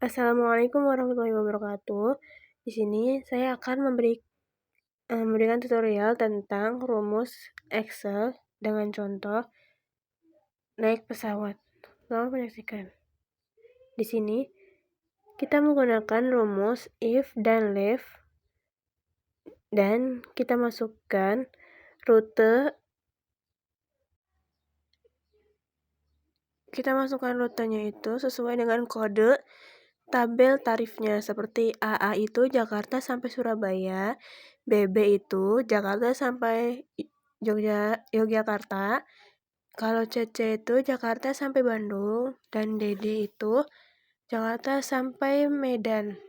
Assalamualaikum warahmatullahi wabarakatuh. Di sini saya akan memberikan tutorial tentang rumus Excel dengan contoh naik pesawat. Selamat menyaksikan. Di sini kita menggunakan rumus if dan leave dan kita masukkan rutenya itu sesuai dengan kode tabel tarifnya, seperti AA itu Jakarta sampai Surabaya, BB itu Jakarta sampai Yogyakarta, kalau CC itu Jakarta sampai Bandung, dan DD itu Jakarta sampai Medan.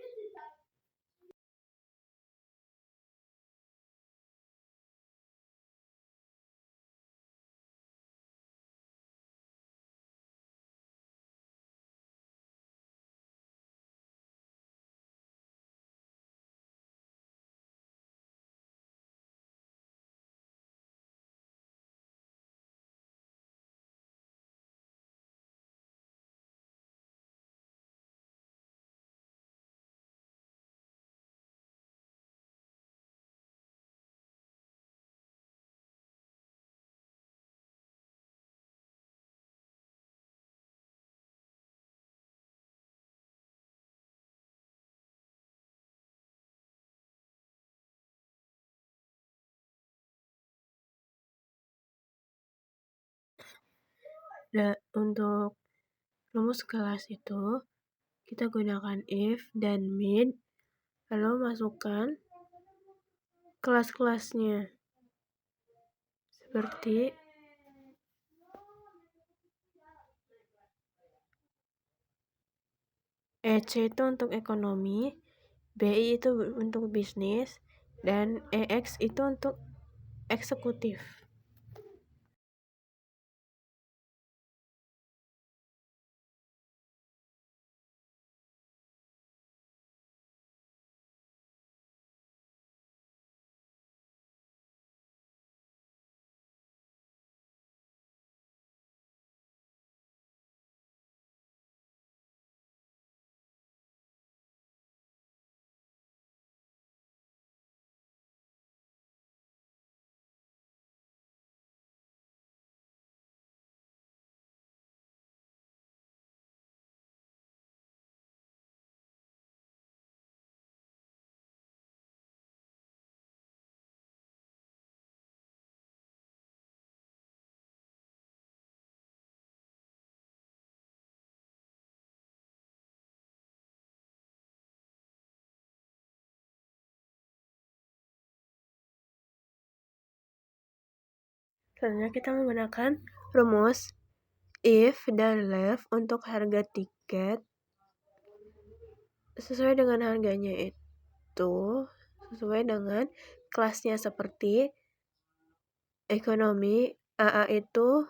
Untuk rumus kelas itu kita gunakan if dan mid, lalu masukkan kelas-kelasnya seperti EC itu untuk ekonomi, BI itu untuk bisnis, dan EX itu untuk eksekutif. Selanjutnya kita menggunakan rumus if dan leave untuk harga tiket sesuai dengan harganya itu sesuai dengan kelasnya, seperti ekonomi AA itu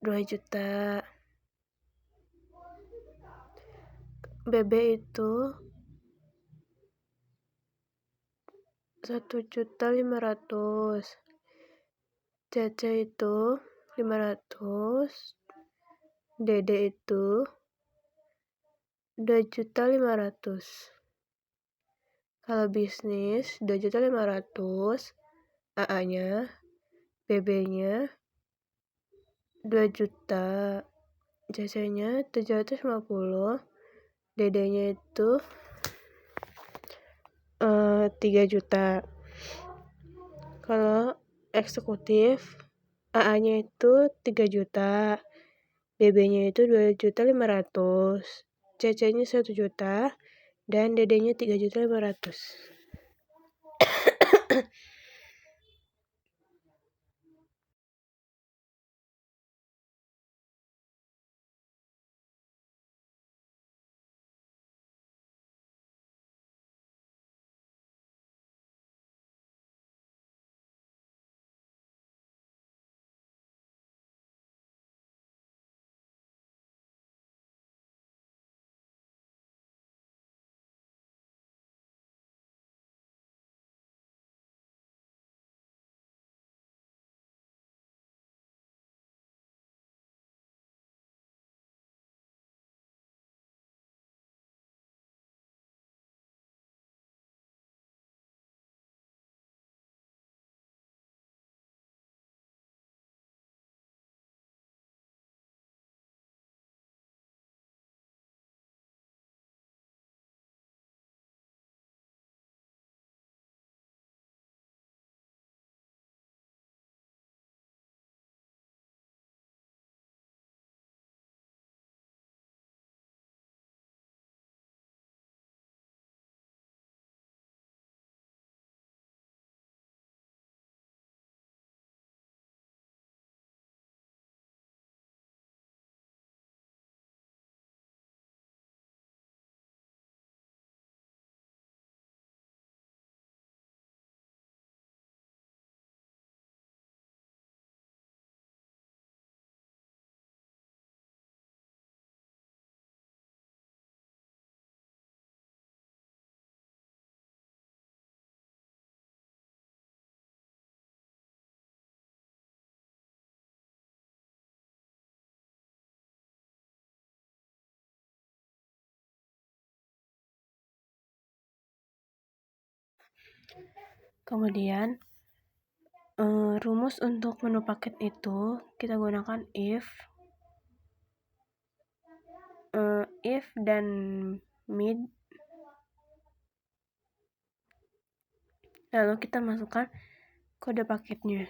2 juta, BB itu 1.500.000, CC itu 500, DD itu 2.500.000. Kalau bisnis 2.500.000, AA-nya, BB-nya 2 juta, CC-nya 750, DD-nya itu 3 juta. Kalau eksekutif, AA-nya itu 3 juta, BB-nya itu 2.500.000, CC-nya 1 juta, dan DD-nya 3.500.000. Kemudian, rumus untuk menu paket itu kita gunakan if dan mid, lalu kita masukkan kode paketnya.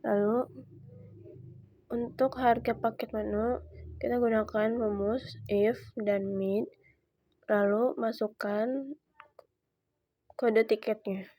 Lalu untuk harga paket menu kita gunakan rumus if dan mid, lalu masukkan kode tiketnya.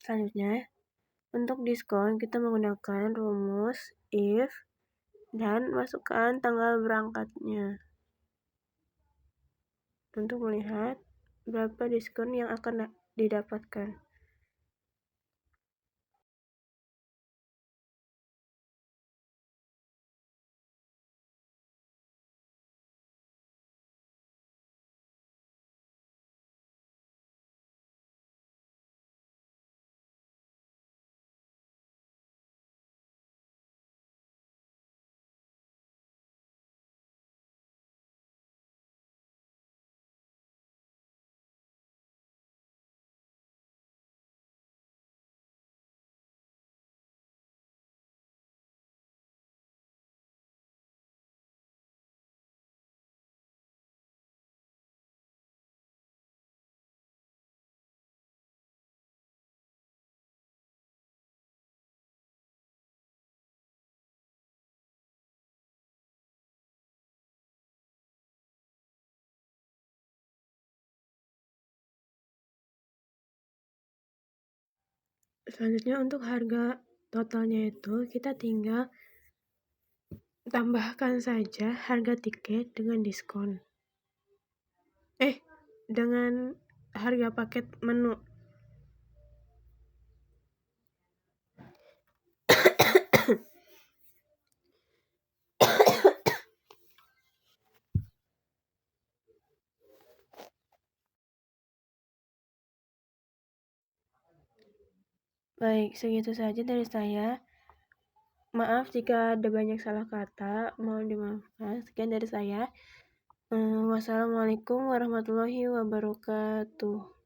Selanjutnya, untuk diskon kita menggunakan rumus if dan masukkan tanggal berangkatnya untuk melihat berapa diskon yang akan didapatkan. Selanjutnya untuk harga totalnya itu kita tinggal tambahkan saja harga tiket dengan diskon. Dengan harga paket menu. Baik, segitu saja dari saya. Maaf jika ada banyak salah kata, mohon dimaafkan. Sekian dari saya. Wassalamualaikum warahmatullahi wabarakatuh.